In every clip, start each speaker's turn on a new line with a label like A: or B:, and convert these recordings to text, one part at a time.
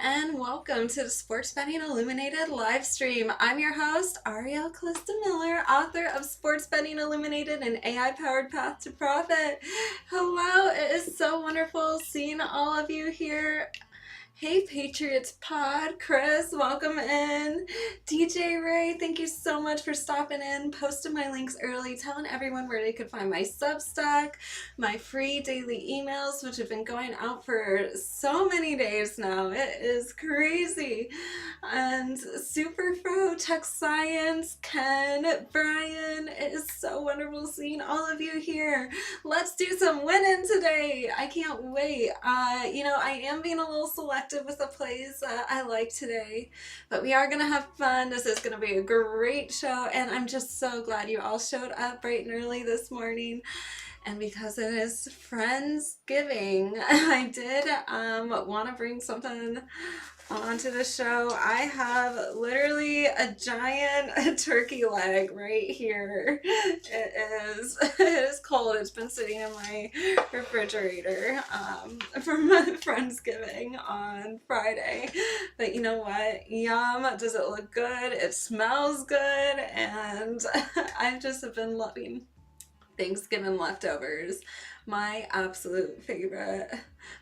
A: and welcome to the Sports Betting Illuminated live stream. I'm your host, Ariel Calista Miller, author of Sports Betting Illuminated, an AI-powered path to profit. Hello, it is so wonderful seeing all of you here. Hey Patriots Pod, Chris, welcome in. DJ Ray, thank you so much for stopping in, posting my links early, telling everyone where they could find my Substack, my free daily emails, which have been going out for so many days now. It is crazy. And Super Pro, Tech Science, Ken, Brian, it is so wonderful seeing all of you here. Let's do some winning today. I can't wait. I am being a little selective with the plays I like today, but we are gonna have fun. This is gonna be a great show, and I'm just so glad you all showed up bright and early this morning. And because it is Friendsgiving, I did want to bring something onto the show. I have literally a giant turkey leg right here. It is cold. It's been sitting in my refrigerator from Friendsgiving on Friday. But you know what? Yum. Does it look good? It smells good. And I just have been loving Thanksgiving leftovers. My absolute favorite.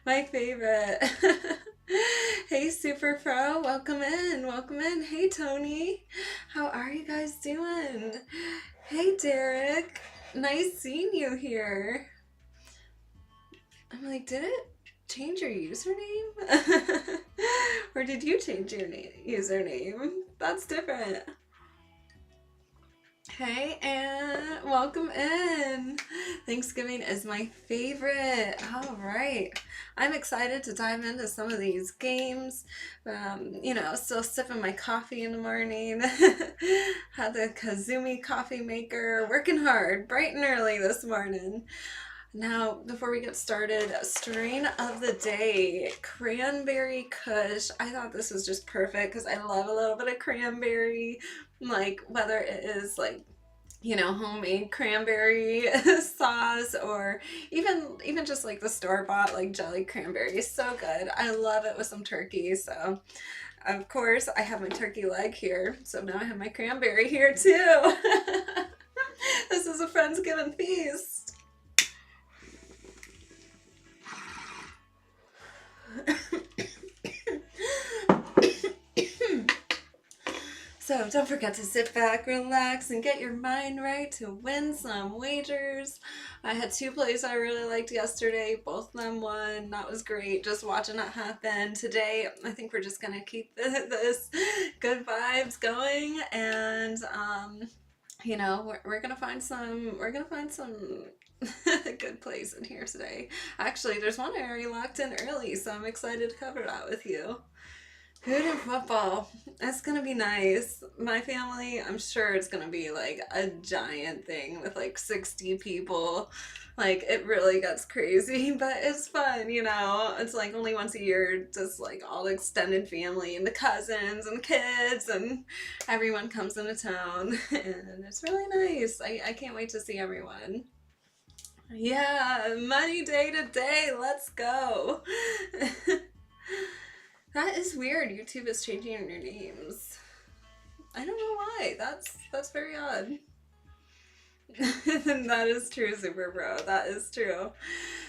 A: My favorite. Hey Super Pro, welcome in, welcome in. Hey Tony, how are you guys doing? Hey Derek, nice seeing you here. I'm like, did it change your username? Or did you change your username? That's different. Hey, and welcome in. Thanksgiving is my favorite. All right. I'm excited to dive into some of these games. Still sipping my coffee in the morning. Had the Kazumi coffee maker, working hard, bright and early this morning. Now, before we get started, strain of the day, cranberry kush. I thought this was just perfect because I love a little bit of cranberry, like whether it is like, homemade cranberry sauce or even just like the store-bought like jelly cranberry. So good. I love it with some turkey. So, of course, I have my turkey leg here. So now I have my cranberry here too. This is a Friendsgiving feast. So don't forget to sit back, relax, and get your mind right to win some wagers. I had two plays I really liked yesterday. Both of them won. That was great, just watching it happen. Today, I think we're just going to keep this good vibes going, and we're going to find some good plays in here today. Actually, there's one I already locked in early, so I'm excited to cover that with you. Food and football. That's going to be nice. My family, I'm sure it's going to be like a giant thing with like 60 people. Like, it really gets crazy, but it's fun, It's like only once a year, just like all the extended family and the cousins and kids and everyone comes into town. And it's really nice. I can't wait to see everyone. Yeah, money day today. Let's go. That is weird. YouTube is changing your names. I don't know why. That's very odd. That is true, Super Bro. That is true.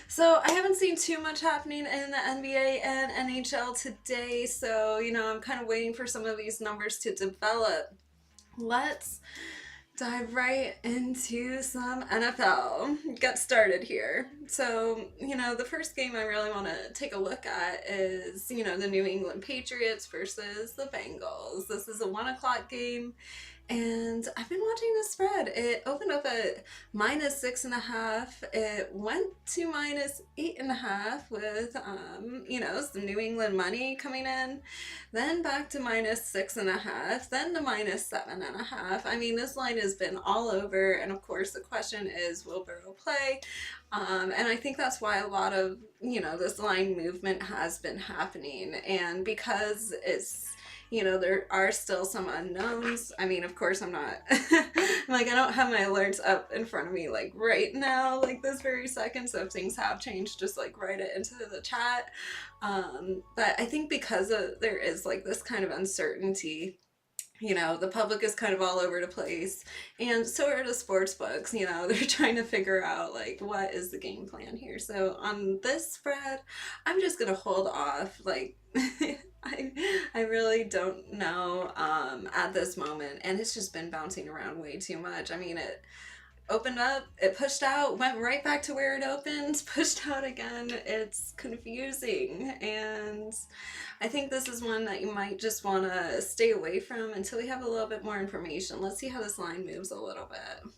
A: So I haven't seen too much happening in the NBA and NHL today. So, I'm kind of waiting for some of these numbers to develop. Let's dive right into some NFL. Get started here. So, the first game I really want to take a look at is, the New England Patriots versus the Bengals. This is a 1:00 game. And I've been watching the spread. It opened up at -6.5. It went to -8.5 with, some New England money coming in. Then back to -6.5. Then to -7.5. I mean, this line has been all over. And of course, the question is, will Burrow play? And I think that's why a lot of, this line movement has been happening. And because it's You know, there are still some unknowns. I mean, of course, I'm not, like, I don't have my alerts up in front of me, like, right now, like, this very second. So if things have changed, just, like, write it into the chat. But I think because there is, like, this kind of uncertainty, you know, the public is kind of all over the place, and so are the sports books. You know, they're trying to figure out, like, what is the game plan here. So on this spread, I'm just gonna hold off. Like, I really don't know at this moment, and it's just been bouncing around way too much. I mean, it opened up, it pushed out, went right back to where it opened, pushed out again. It's confusing, and I think this is one that you might just want to stay away from until we have a little bit more information. Let's see how this line moves a little bit.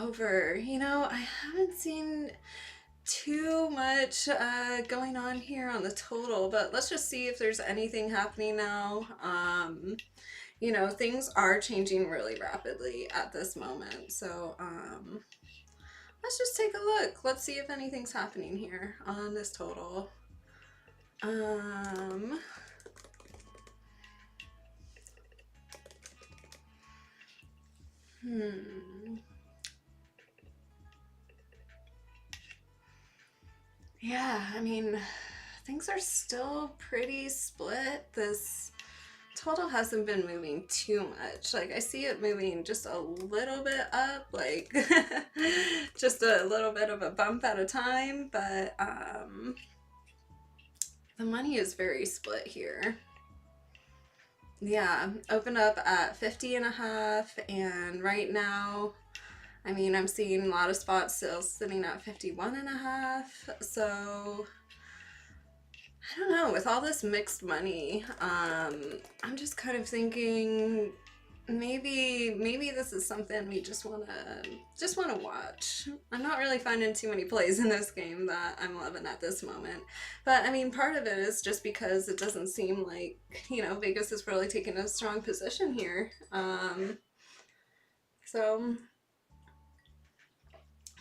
A: Over, you know, I haven't seen too much going on here on the total, but let's just see if there's anything happening now. You know, things are changing really rapidly at this moment, so let's just take a look. Let's see if anything's happening here on this total. Yeah, I mean, things are still pretty split. This total hasn't been moving too much. Like, I see it moving just a little bit up, like just a little bit of a bump at a time, but the money is very split here. Yeah, opened up at 50.5, and right now, I mean, I'm seeing a lot of spots still sitting at 51.5. So I don't know, with all this mixed money, I'm just kind of thinking maybe this is something we just wanna watch. I'm not really finding too many plays in this game that I'm loving at this moment. But I mean, part of it is just because it doesn't seem like, you know, Vegas is really taking a strong position here. So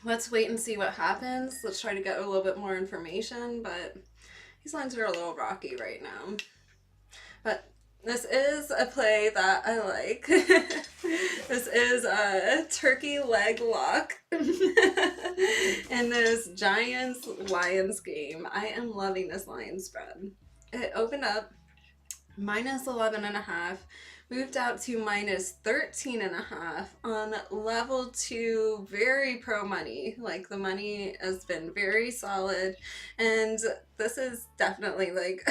A: let's wait and see what happens. Let's try to get a little bit more information, but these lines are a little rocky right now. But this is a play that I like. This is a turkey leg lock in this Giants-Lions game. I am loving this line spread. It opened up minus 11.5, moved out to minus 13.5 on level 2, very pro money. Like, the money has been very solid, and this is definitely like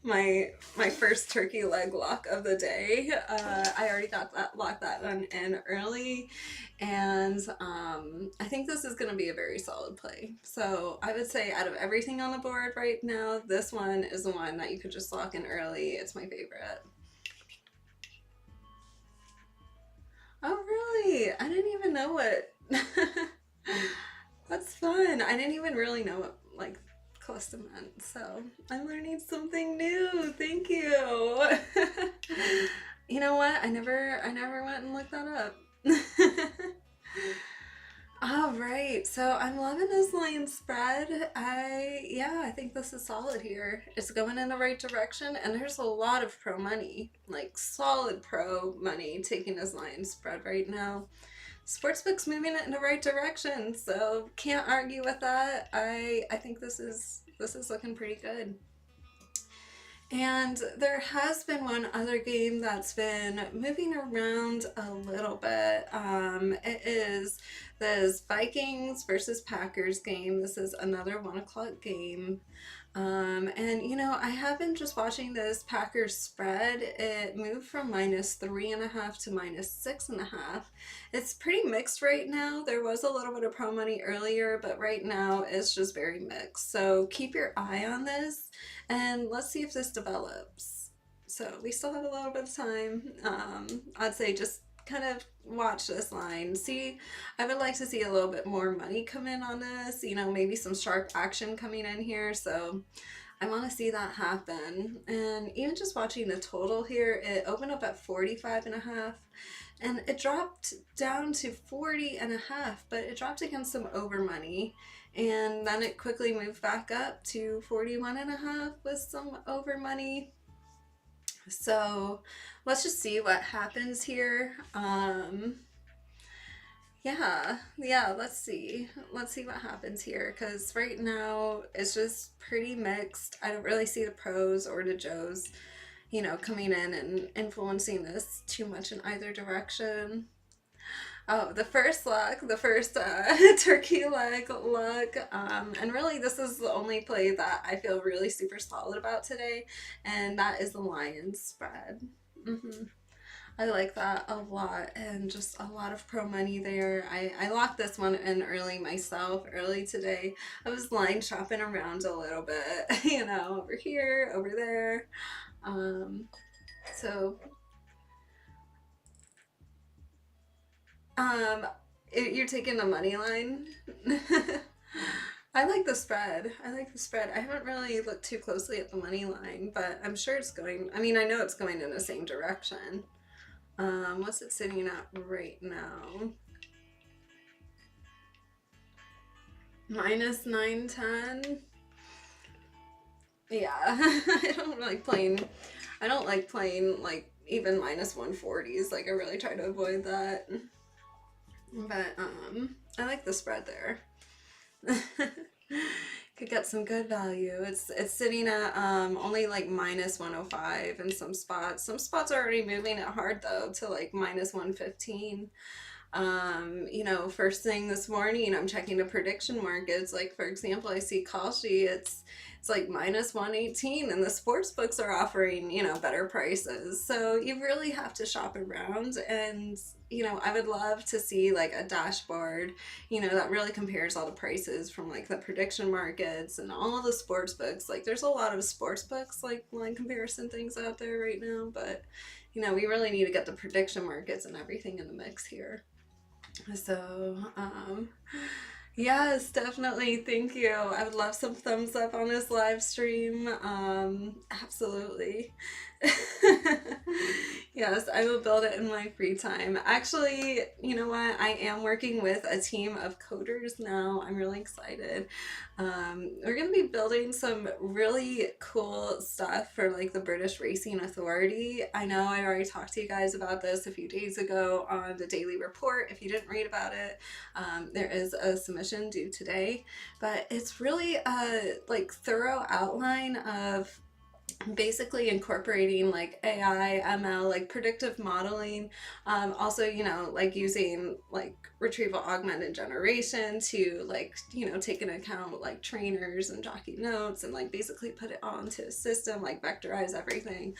A: my first turkey leg lock of the day. I already got that locked that one in early, and I think this is going to be a very solid play. So I would say out of everything on the board right now, this one is the one that you could just lock in early. It's my favorite. Oh, really? I didn't even know what. That's fun. I didn't even really know what, like, Calista meant, so I'm learning something new. Thank you. You know what? I never went and looked that up. All right, so I'm loving this line spread. I think this is solid here. It's going in the right direction, and there's a lot of pro money, like solid pro money taking this line spread right now. Sportsbook's moving it in the right direction, so can't argue with that. I think this is looking pretty good. And there has been one other game that's been moving around a little bit. It is this Vikings versus Packers game. This is another 1 o'clock game. And you know, I have been just watching this Packers spread. It moved from minus 3.5 to minus 6.5. It's pretty mixed right now. There was a little bit of pro money earlier, but right now it's just very mixed. So keep your eye on this, and let's see if this develops. So we still have a little bit of time. I'd say just kind of watch this line. See, I would like to see a little bit more money come in on this, you know, maybe some sharp action coming in here. So I want to see that happen. And even just watching the total here, it opened up at 45.5 and it dropped down to 40.5, but it dropped against some over money. And then it quickly moved back up to 41.5 with some over money. So let's just see what happens here. Yeah, let's see what happens here, because right now it's just pretty mixed. I don't really see the pros or the Joes, coming in and influencing this too much in either direction. Oh, the first turkey leg look, and really this is the only play that I feel really super solid about today, and that is the Lions spread. I like that a lot, and just a lot of pro money there. I locked this one in early myself, early today. I was line shopping around a little bit, over here, over there. So, you're taking the money line? I like the spread. I haven't really looked too closely at the money line, but I'm sure it's going, I know it's going in the same direction. What's it sitting at right now? Minus 910. Yeah, I don't like playing like even minus 140s. Like I really try to avoid that. But I like the spread there. Could get some good value. It's sitting at only like minus 105 in some spots. Some spots are already moving it hard though to like minus 115. First thing this morning I'm checking the prediction markets. Like for example, I see Kalshi, it's like minus 118, and the sports books are offering, better prices. So you really have to shop around, and I would love to see like a dashboard, that really compares all the prices from like the prediction markets and all of the sports books. Like there's a lot of sports books, like line comparison things out there right now, but we really need to get the prediction markets and everything in the mix here. So, yes, definitely. Thank you. I would love some thumbs up on this live stream. Absolutely. Yes, I will build it in my free time. Actually, you know what? I am working with a team of coders now. I'm really excited. We're going to be building some really cool stuff for like the British Racing Authority. I know I already talked to you guys about this a few days ago on the daily report. If you didn't read about it, there is a submission due today, but it's really a like thorough outline of basically incorporating like AI, ML, like predictive modeling, also, like using like retrieval augmented generation to like, take into account like trainers and jockey notes and like basically put it all into a system, like vectorize everything.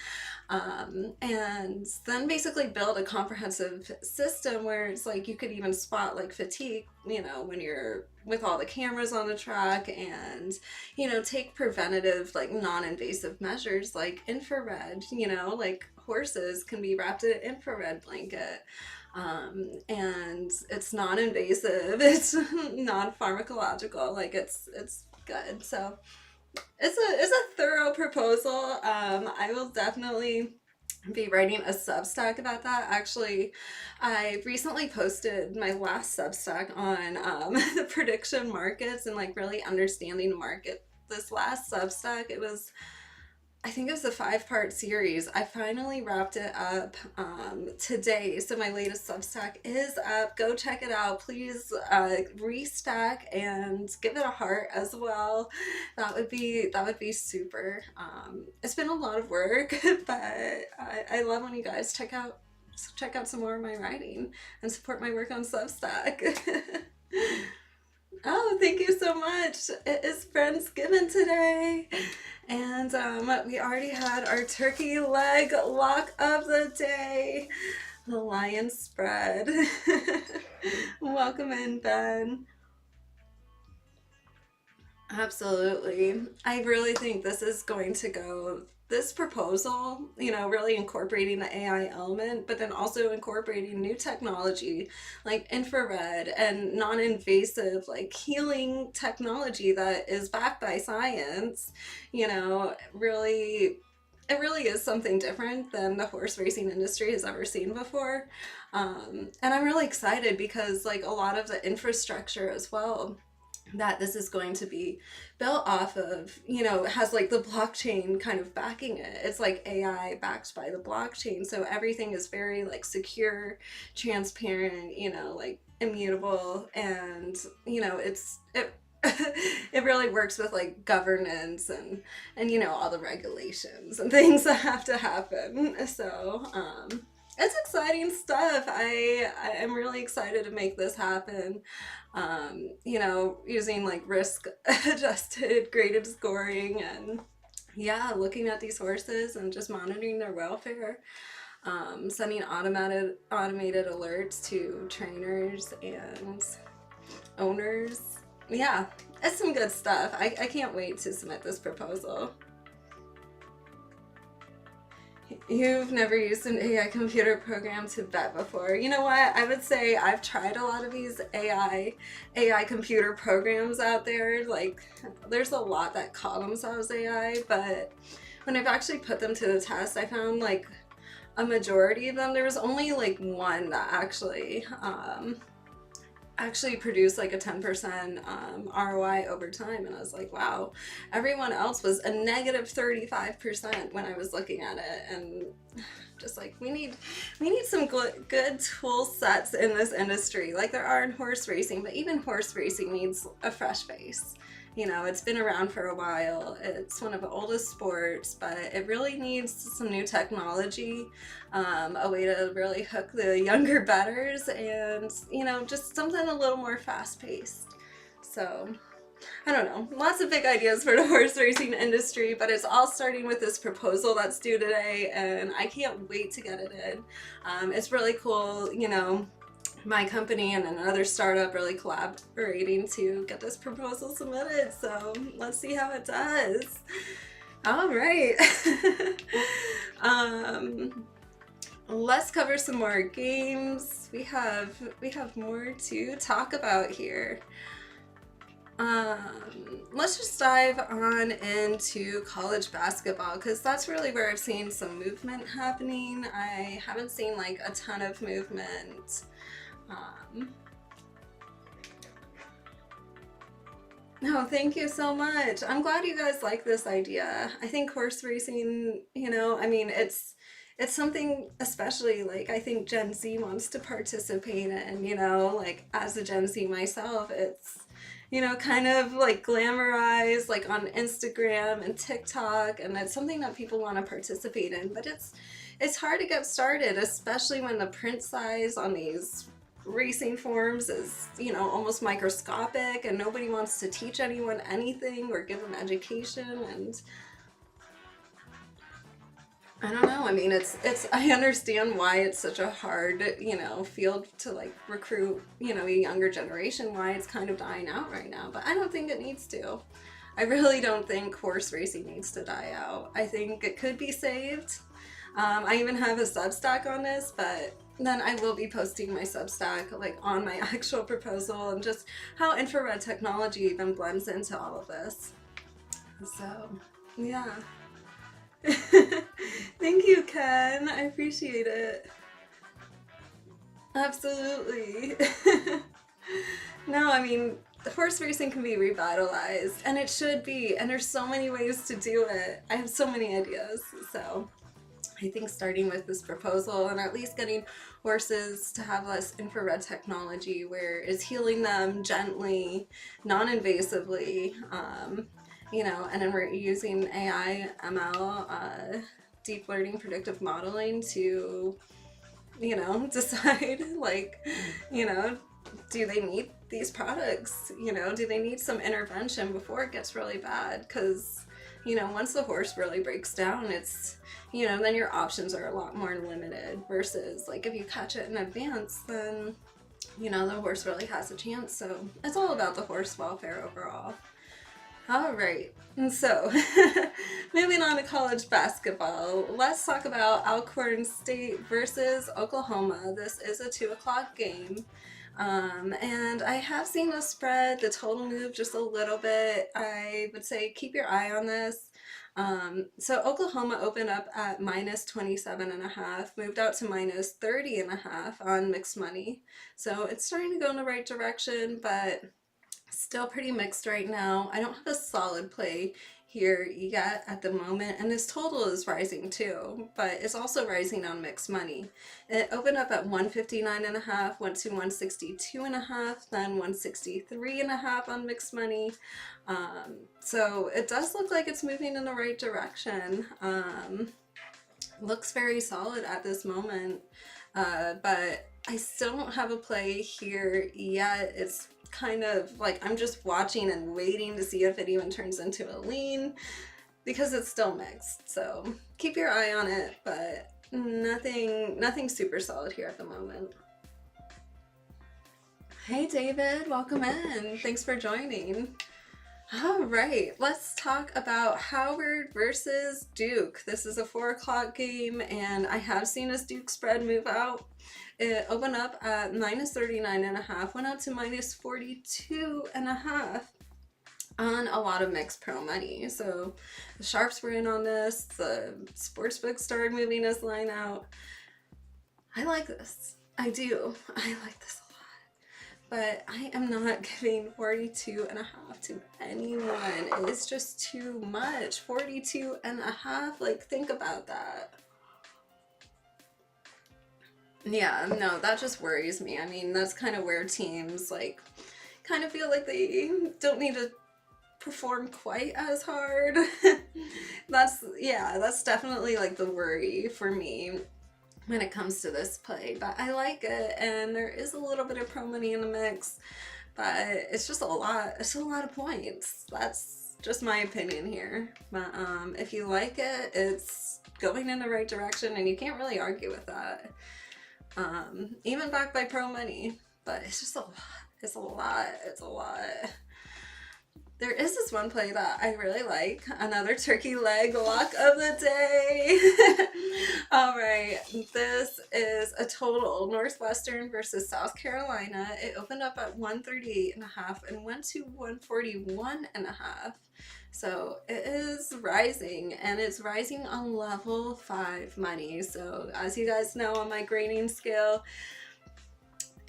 A: And then basically build a comprehensive system where it's like you could even spot like fatigue, when you're with all the cameras on the track, and take preventative like non-invasive measures like infrared, like horses can be wrapped in an infrared blanket, and it's non-invasive, it's non-pharmacological, like it's good. So it's a thorough proposal. I will definitely be writing a Substack about that. Actually, I recently posted my last Substack on the prediction markets and like really understanding the market. This last Substack, I think it was a 5-part series. I finally wrapped it up today. So my latest Substack is up. Go check it out. Please restack and give it a heart as well. That would be super. It's been a lot of work, but I love when you guys check out some more of my writing and support my work on Substack. Oh, thank you so much. It is Friendsgiving today. And we already had our turkey leg lock of the day, the lion spread. Welcome in, Ben. Absolutely. I really think this is going to go, this proposal, really incorporating the AI element, but then also incorporating new technology like infrared and non invasive, like healing technology that is backed by science, really. It really is something different than the horse racing industry has ever seen before. And I'm really excited because, like, a lot of the infrastructure as well that this is going to be built off of, has like the blockchain kind of backing it. It's like AI backed by the blockchain. So everything is very like secure, transparent, like immutable. And, it it really works with like governance and all the regulations and things that have to happen. So it's exciting stuff. I am really excited to make this happen. Using like risk adjusted graded scoring and yeah, looking at these horses and just monitoring their welfare, sending automated alerts to trainers and owners. Yeah, it's some good stuff. I can't wait to submit this proposal. You've never used an AI computer program to bet before. You know what? I would say I've tried a lot of these AI computer programs out there. Like, there's a lot that call themselves AI, but when I've actually put them to the test, I found like a majority of them. There was only like one that actually produced like a 10% ROI over time, and I was like, wow. Everyone else was a negative 35% when I was looking at it, and just like we need some good tool sets in this industry like there are in horse racing, but even horse racing needs a fresh face. It's been around for a while. It's one of the oldest sports, but it really needs some new technology, a way to really hook the younger bettors, and, just something a little more fast-paced. So, I don't know. Lots of big ideas for the horse racing industry, but it's all starting with this proposal that's due today, and I can't wait to get it in. It's really cool, my company and another startup really collaborating to get this proposal submitted. So let's see how it does. All right. Let's cover some more games. We have more to talk about here. Let's just dive on into college basketball because that's really where I've seen some movement happening. I haven't seen like a ton of movement. No, thank you so much. I'm glad you guys like this idea. I think horse racing, it's something especially like I think Gen Z wants to participate in, like as a Gen Z myself, it's kind of like glamorized like on Instagram and TikTok, and it's something that people want to participate in, but it's hard to get started, especially when the print size on these racing forms is, almost microscopic, and nobody wants to teach anyone anything or give them education. And I don't know. I mean, I understand why it's such a hard, field to like recruit, a younger generation, why it's kind of dying out right now, but I don't think it needs to. I really don't think horse racing needs to die out. I think it could be saved. I even have a Substack on this, but then I will be posting my Substack like on my actual proposal and just how infrared technology even blends into all of this. So, yeah. Thank you, Ken. I appreciate it. Absolutely. No, I mean, horse racing can be revitalized, and it should be, and there's so many ways to do it. I have so many ideas, so I think starting with this proposal and at least getting horses to have less infrared technology where it's healing them gently, non-invasively, and then we're using AI, ML, deep learning predictive modeling to, decide like, do they need these products? Do they need some intervention before it gets really bad? Because once the horse really breaks down, it's, then your options are a lot more limited versus like if you catch it in advance, then, the horse really has a chance. So it's all about the horse welfare overall. All right, and so moving on to college basketball, let's talk about Alcorn State versus Oklahoma. This is a 2 o'clock game. And I have seen the spread, the total move just a little bit. I would say keep your eye on this. So Oklahoma opened up at minus 27.5, moved out to minus 30.5 on mixed money. So it's starting to go in the right direction, but still pretty mixed right now. I don't have a solid play here yet at the moment, and this total is rising too, but it's also rising on mixed money. It opened up at 159.5, went to 162.5, then 163.5 on mixed money. So it does look like it's moving in the right direction. Looks very solid at this moment, but I still don't have a play here yet. It's kind of like I'm just watching and waiting to see if it even turns into a lean because it's still mixed. So keep your eye on it, but nothing super solid here at the moment. Hey David, welcome in. Thanks for joining. All right, let's talk about Howard versus Duke. This is a 4 o'clock game, and I have seen this Duke spread move out. It opened up at minus 39.5, went out to minus 42.5 on a lot of mixed pro money. So the sharps were in on this. The sportsbook started moving this line out. I like this. I do. I like this a lot. But I am not giving 42.5 to anyone. It's just too much. 42.5, like think about that. Yeah, no, that just worries me. I mean, that's kind of where teams like kind of feel like they don't need to perform quite as hard. That's definitely like the worry for me when it comes to this play. But I like it, and there is a little bit of pro money in the mix, but it's just a lot of points. That's just my opinion here. But if you like it, it's going in the right direction, and you can't really argue with that. Even backed by pro money, but it's just a lot. It's a lot. There is this one play that I really like, another turkey leg lock of the day. All right, this is a total Northwestern versus South Carolina. It opened up at 138.5 and went to 141.5. So it is rising, and it's rising on level 5 money. So as you guys know, on my grading scale,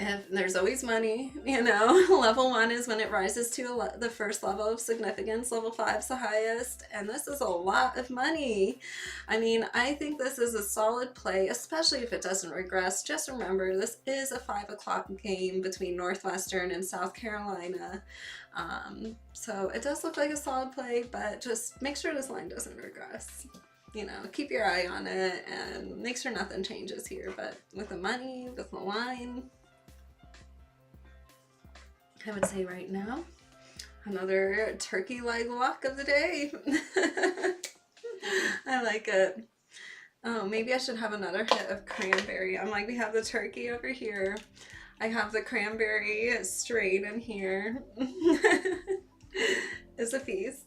A: if there's always money, you know, level 1 is when it rises to the first level of significance, level 5 is the highest, and this is a lot of money. I mean, I think this is a solid play, especially if it doesn't regress. Just remember, this is a 5 o'clock game between Northwestern and South Carolina. So it does look like a solid play, but just make sure this line doesn't regress. You know, keep your eye on it and make sure nothing changes here. But with the money, with the line, I would say right now, another turkey leg lock of the day. I like it. Oh, maybe I should have another hit of cranberry. I'm like, we have the turkey over here. I have the cranberry strain in here. It's a feast.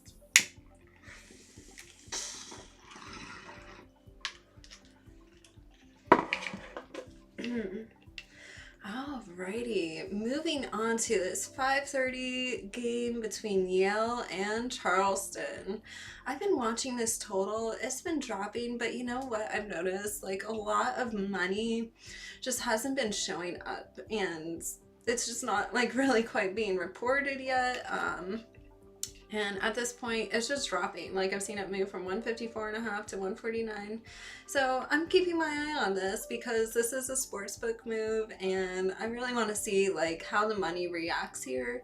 A: Alrighty, moving on to this 5:30 game between Yale and Charleston. I've been watching this total. It's been dropping, but you know what I've noticed? Like, a lot of money just hasn't been showing up, and it's just not like really quite being reported yet. And at this point, it's just dropping. Like, I've seen it move from 154.5 to 149. So I'm keeping my eye on this because this is a sportsbook move, and I really want to see like how the money reacts here,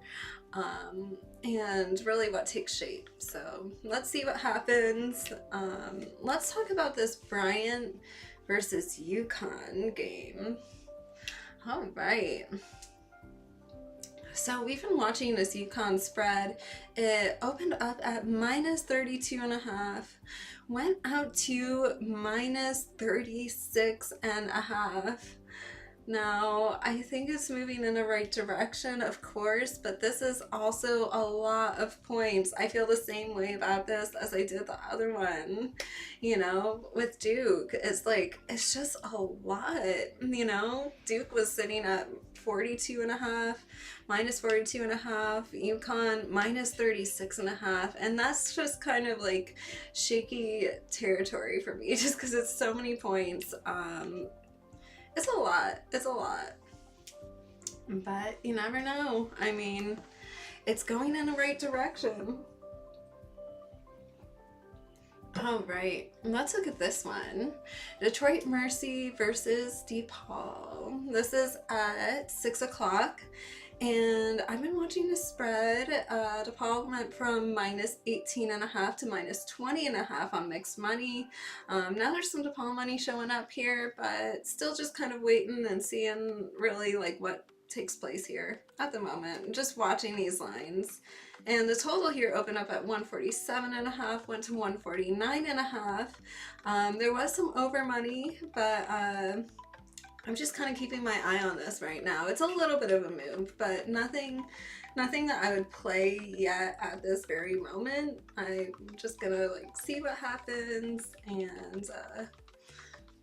A: and really what takes shape. So let's see what happens. Let's talk about this Bryant versus UConn game. All right. So we've been watching this UConn spread. It opened up at minus 32.5, went out to minus 36.5. Now, I think it's moving in the right direction, of course, but this is also a lot of points. I feel the same way about this as I did the other one, with Duke. It's like, it's just a lot. Duke was sitting at 42 and a half, minus 42 and a half, UConn minus 36 and a half, and that's just kind of like shaky territory for me just because it's so many points. It's a lot. It's a lot. But you never know. I mean, it's going in the right direction. All right, let's look at this one. Detroit Mercy versus DePaul. This is at 6 o'clock. And I've been watching the spread. DePaul went from minus 18.5 to minus 20.5 on mixed money. Now there's some DePaul money showing up here, but still just kind of waiting and seeing really like what takes place here at the moment. Just watching these lines. And the total here opened up at 147.5, went to 149.5. There was some over money, but I'm just kind of keeping my eye on this right now. It's a little bit of a move, but nothing that I would play yet at this very moment. I'm just gonna like see what happens and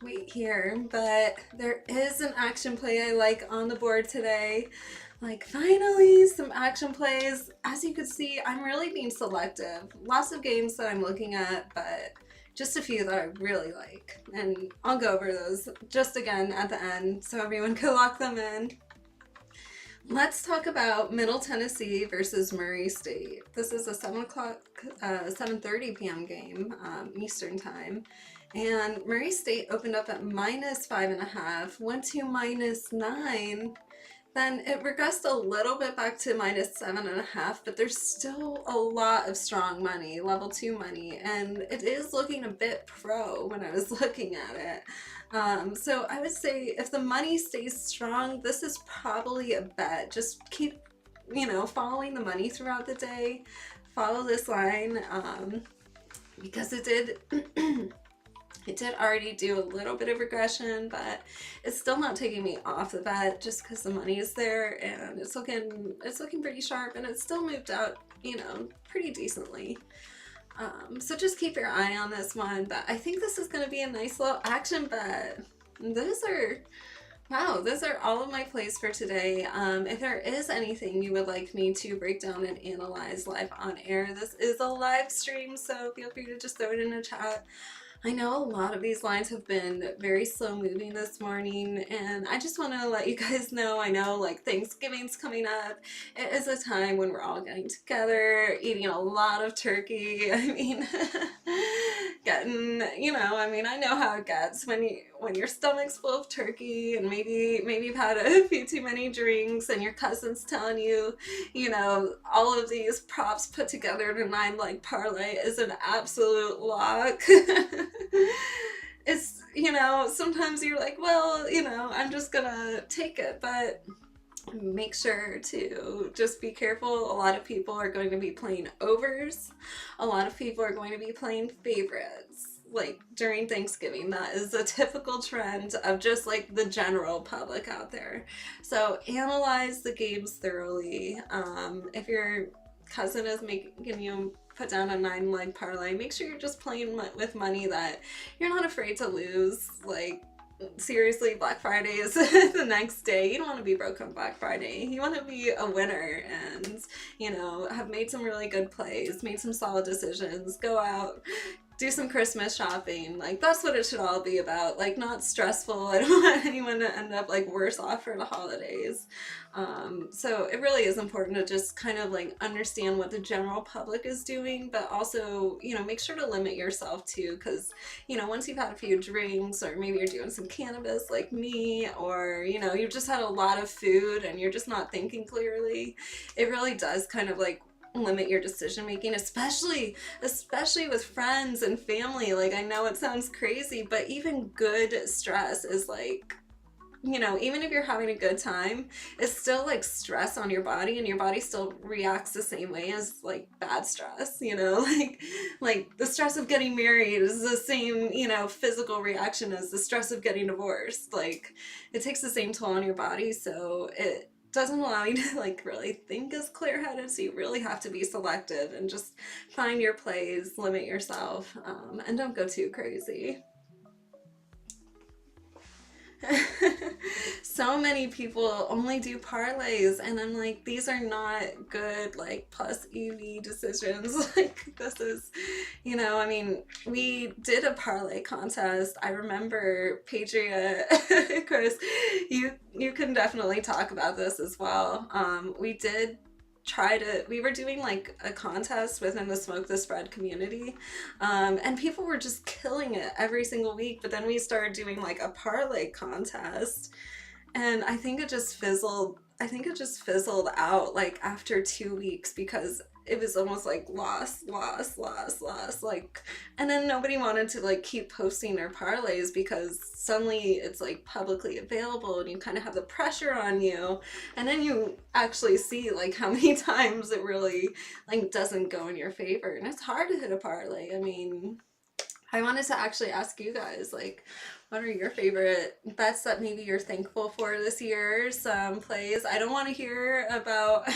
A: wait here. But there is an action play I like on the board today. Like finally some action plays. As you can see, I'm really being selective. Lots of games that I'm looking at, but just a few that I really like, and I'll go over those just again at the end so everyone can lock them in. Let's talk about Middle Tennessee versus Murray State. This is a 7:30 p.m. game, Eastern time, and Murray State opened up at minus 5.5, went to minus 9. Then it regressed a little bit back to minus 7.5, but there's still a lot of strong money, level 2 money, and it is looking a bit pro when I was looking at it. So I would say if the money stays strong, this is probably a bet. Just keep, following the money throughout the day. Follow this line because it did... It did already do a little bit of regression, but it's still not taking me off the bet just because the money is there and it's looking pretty sharp, and it's still moved out, pretty decently. So just keep your eye on this one, but I think this is going to be a nice little action bet. Those are all of my plays for today. If there is anything you would like me to break down and analyze live on air, this is a live stream, so feel free to just throw it in the chat. I know a lot of these lines have been very slow moving this morning, and I just want to let you guys know, I know like Thanksgiving's coming up. It is a time when we're all getting together, eating a lot of turkey. I mean, I know how it gets when your stomach's full of turkey and maybe you've had a few too many drinks and your cousin's telling you, all of these props put together in a 9-leg parlay is an absolute lock. It's, sometimes you're like, well, I'm just gonna take it, but make sure to just be careful. A lot of people are going to be playing overs. A lot of people are going to be playing favorites. Like during Thanksgiving, that is a typical trend of just like the general public out there. So analyze the games thoroughly. If your cousin is making you put down a 9-leg parlay, make sure you're just playing with money that you're not afraid to lose. Like seriously, Black Friday is the next day. You don't want to be broke on Black Friday. You want to be a winner and, have made some really good plays, made some solid decisions, go out, do some Christmas shopping. Like that's what it should all be about. Like not stressful. I don't want anyone to end up like worse off for the holidays. So it really is important to just kind of like understand what the general public is doing, but also, make sure to limit yourself too, because, once you've had a few drinks or maybe you're doing some cannabis like me, or, you've just had a lot of food and you're just not thinking clearly, it really does kind of like limit your decision making, especially with friends and family. Like I know it sounds crazy, but even good stress is like you know, even if you're having a good time, it's still like stress on your body, and your body still reacts the same way as like bad stress, you know, like the stress of getting married is the same, you know, physical reaction as the stress of getting divorced. Like it takes the same toll on your body, so it doesn't allow you to like really think as clear-headed, so you really have to be selective and just find your plays, limit yourself, and don't go too crazy. So many people only do parlays, and I'm like, these are not good like plus EV decisions. Like this is, you know, I mean, we did a parlay contest. I remember Patriot, Chris, you can definitely talk about this as well. We were doing like a contest within the Smoke the Spread community, and people were just killing it every single week, but then we started doing like a parlay contest, and I think it just fizzled out like after 2 weeks, because it was almost like loss, like, and then nobody wanted to like keep posting their parlays because suddenly it's like publicly available and you kind of have the pressure on you, and then you actually see like how many times it really like doesn't go in your favor, and it's hard to hit a parlay. I mean, I wanted to actually ask you guys, like, what are your favorite bets that maybe you're thankful for this year? Some plays. I don't want to hear about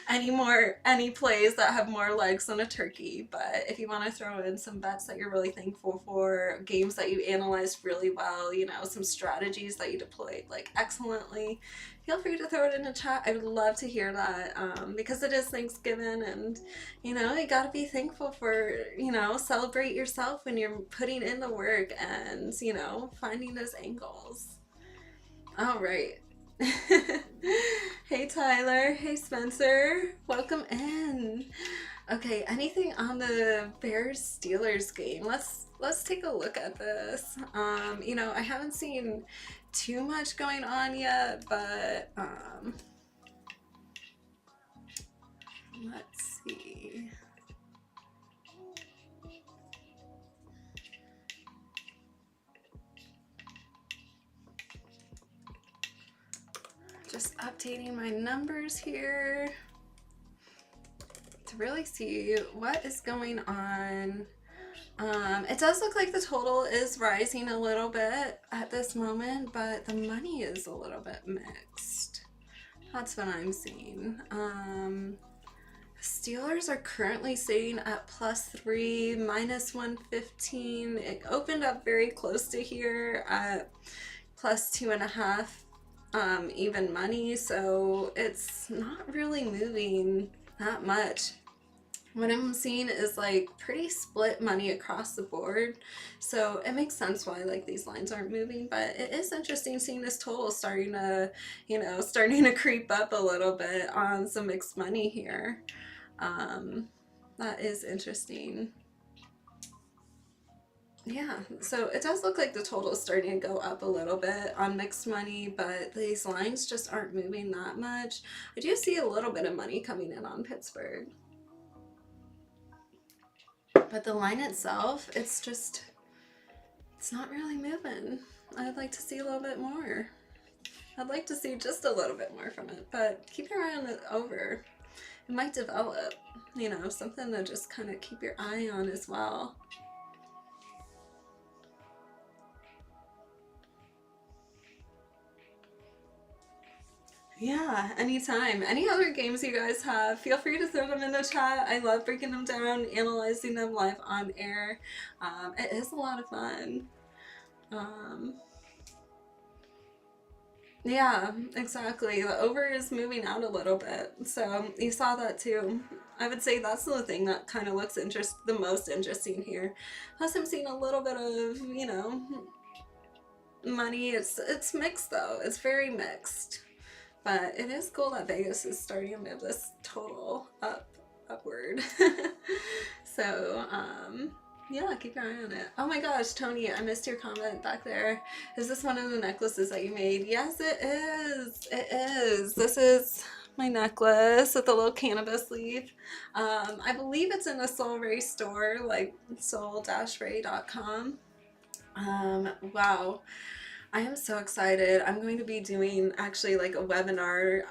A: any plays that have more legs than a turkey, but if you want to throw in some bets that you're really thankful for, games that you analyzed really well, you know, some strategies that you deployed like excellently, feel free to throw it in the chat. I would love to hear that, because it is Thanksgiving, and you know, you gotta be thankful for, you know, celebrate yourself when you're putting in the work and, you know, finding those angles. All right. Hey Tyler, hey Spencer, welcome in. Okay, anything on the Bears Steelers game? Let's take a look at this. You know, I haven't seen too much going on yet, but let's see. Just updating my numbers here to really see what is going on. It does look like the total is rising a little bit at this moment, but the money is a little bit mixed. That's what I'm seeing. Steelers are currently sitting at +3, -115. It opened up very close to here at +2.5, even money, so it's not really moving that much. What I'm seeing is like pretty split money across the board, so it makes sense why like these lines aren't moving, but it is interesting seeing this total starting to, you know, starting to creep up a little bit on some mixed money here. That is interesting. Yeah, so it does look like the total is starting to go up a little bit on mixed money, but these lines just aren't moving that much. I do see a little bit of money coming in on Pittsburgh, but the line itself, it's not really moving. I'd like to see a little bit more. I'd like to see just a little bit more from it, but keep your eye on the over. It might develop, you know, something to just kind of keep your eye on as well. Yeah, anytime. Any other games you guys have, feel free to throw them in the chat. I love breaking them down, analyzing them live on air. It is a lot of fun. Yeah, exactly. The over is moving out a little bit, so you saw that too. I would say that's the thing that kind of looks the most interesting here. Plus, I'm seeing a little bit of, you know, money. It's mixed though. It's very mixed. But it is cool that Vegas is starting to move this total upward. So, yeah, keep your eye on it. Oh my gosh, Tony, I missed your comment back there. Is this one of the necklaces that you made? Yes, it is. It is. This is my necklace with a little cannabis leaf. I believe it's in the Soul Ray store, like soul-ray.com. Wow. I am so excited. I'm going to be doing actually like a webinar,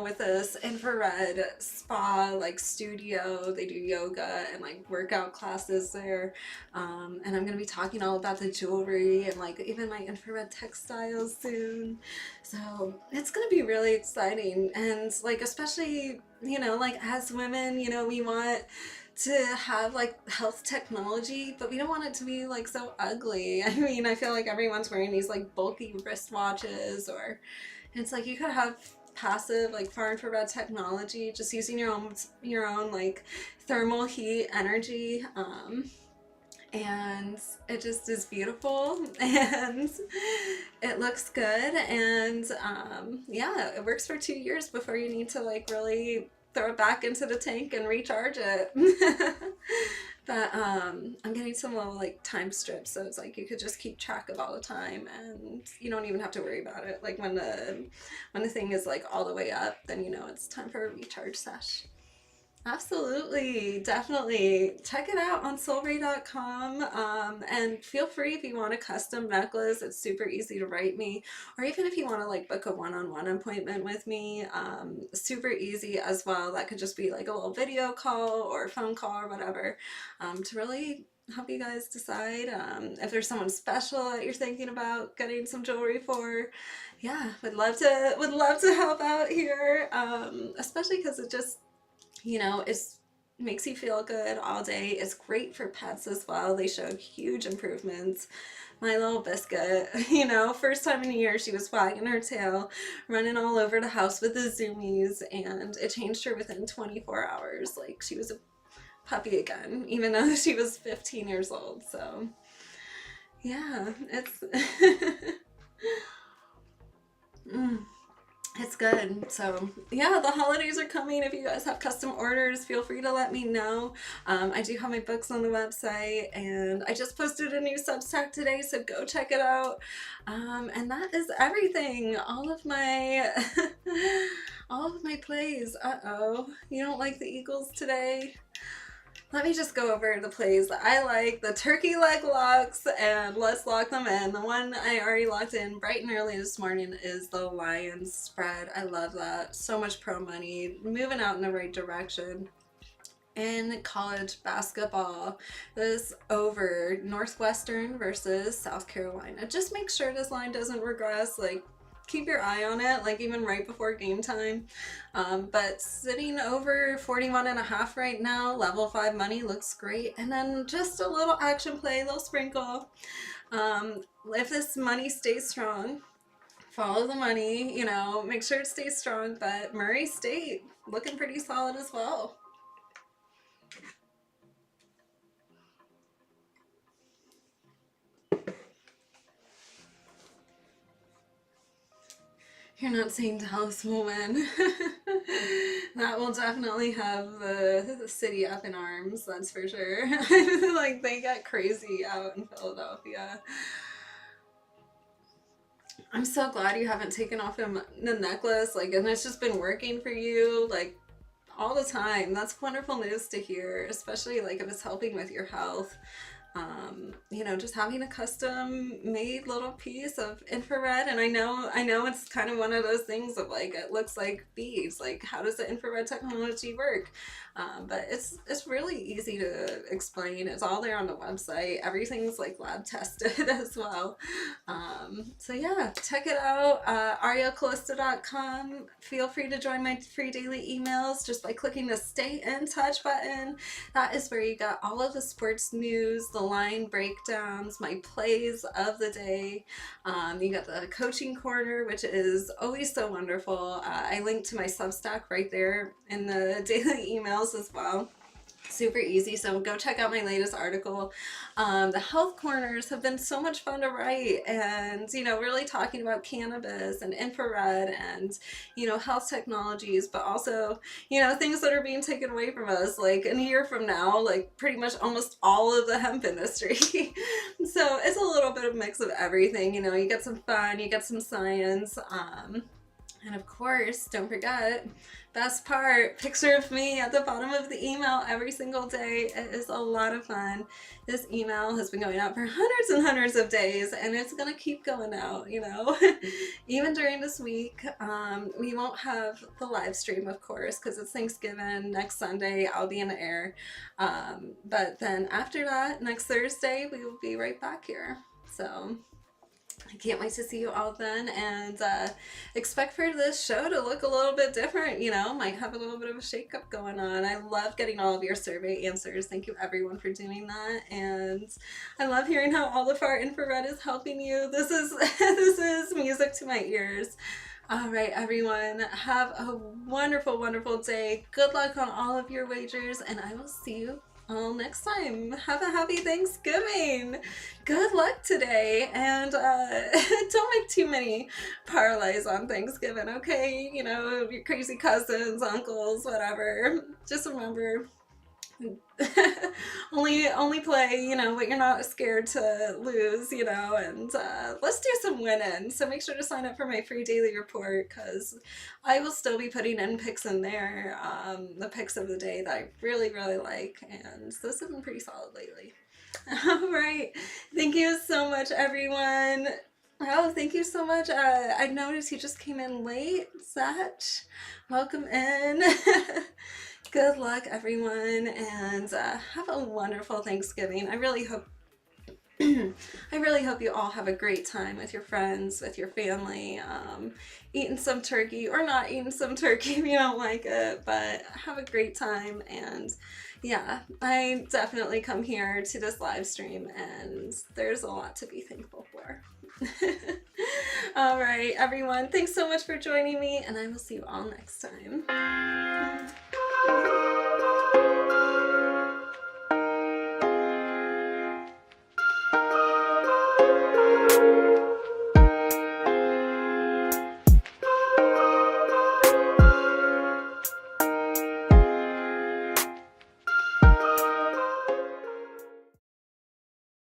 A: with this infrared spa like studio. They do yoga and like workout classes there. And I'm going to be talking all about the jewelry and like even my infrared textiles soon. So it's going to be really exciting. And like, especially, like as women, we want to have like health technology, but we don't want it to be like so ugly. I mean, I feel like everyone's wearing these like bulky wristwatches, or it's like you could have passive like far infrared technology, just using your own like thermal heat energy. And it just is beautiful and it looks good, and yeah, it works for 2 years before you need to like really throw it back into the tank and recharge it. But I'm getting some little like time strips, so it's like you could just keep track of all the time and you don't even have to worry about it. Like when the thing is like all the way up, then it's time for a recharge sesh. Absolutely, definitely. Check it out on soulray.com, and feel free if you want a custom necklace. It's super easy to write me, or even if you want to like book a one-on-one appointment with me, super easy as well. That could just be like a little video call or phone call or whatever, to really help you guys decide if there's someone special that you're thinking about getting some jewelry for. Yeah, would love to help out here, especially because it just it makes you feel good all day. It's great for pets as well. They showed huge improvements. My little biscuit, first time in a year, she was wagging her tail, running all over the house with the zoomies, and it changed her within 24 hours. Like, she was a puppy again, even though she was 15 years old. So, yeah, it's... It's good. So yeah, the holidays are coming. If you guys have custom orders, feel free to let me know. I do have my books on the website, and I just posted a new Substack today, so go check it out. And that is everything. All of my all of my plays. Uh-oh, you don't like the Eagles today? Let me just go over the plays that I like. The turkey leg locks, and let's lock them in. The one I already locked in bright and early this morning is the Lions spread. I love that. So much pro money, moving out in the right direction. In college basketball, this over Northwestern versus South Carolina. Just make sure this line doesn't regress. Like, keep your eye on it, like even right before game time. But sitting over 41.5 right now, level 5 money looks great. And then just a little action play, a little sprinkle. If this money stays strong, follow the money, make sure it stays strong. But Murray State looking pretty solid as well. You're not saying Dallas will win. That will definitely have the city up in arms, that's for sure. Like, they get crazy out in Philadelphia. I'm so glad you haven't taken off the necklace, like, and it's just been working for you, like, all the time. That's wonderful news to hear, especially, like, if it's helping with your health. Just having a custom made little piece of infrared, and I know it's kind of one of those things of like, it looks like beads, like how does the infrared technology work? But it's really easy to explain. It's all there on the website. Everything's like lab tested as well. So yeah, check it out. arielcalista.com. Feel free to join my free daily emails just by clicking the stay in touch button. That is where you got all of the sports news, the line breakdowns, my plays of the day. You got the coaching corner, which is always so wonderful. I linked to my Substack right there in the daily emails as well. Super easy, so go check out my latest article. The health corners have been so much fun to write, and really talking about cannabis and infrared and health technologies, but also things that are being taken away from us, like in a year from now, like pretty much almost all of the hemp industry. So it's a little bit of a mix of everything. You get some fun, you get some science, And of course, don't forget, best part, picture of me at the bottom of the email every single day. It is a lot of fun. This email has been going out for hundreds and hundreds of days, and it's gonna keep going out, you know. Even during this week, we won't have the live stream, of course, because it's Thanksgiving. Next Sunday, I'll be in the air. But then after that, next Thursday, we will be right back here. So I can't wait to see you all then, and expect for this show to look a little bit different, you know, might have a little bit of a shakeup going on. I love getting all of your survey answers. Thank you everyone for doing that, and I love hearing how all the far infrared is helping you. This is this is music to my ears. All right, everyone, have a wonderful, wonderful day. Good luck on all of your wagers, and I will see you all next time. Have a happy Thanksgiving. Good luck today, and don't make too many parlays on Thanksgiving, okay? You know, your crazy cousins, uncles, whatever. Just remember, only play, you know, what you're not scared to lose, you know, and let's do some winning. So make sure to sign up for my free daily report, because I will still be putting in picks in there, the picks of the day that I really, really like, and this has been pretty solid lately. All right, thank you so much, everyone. Oh, thank you so much. I noticed you just came in late, Zach. Welcome in. Good luck, everyone, and have a wonderful Thanksgiving. I really hope you all have a great time with your friends, with your family, eating some turkey or not eating some turkey if you don't like it, but have a great time. And yeah, I definitely come here to this live stream, and there's a lot to be thankful for. All right, everyone, thanks so much for joining me, and I will see you all next time.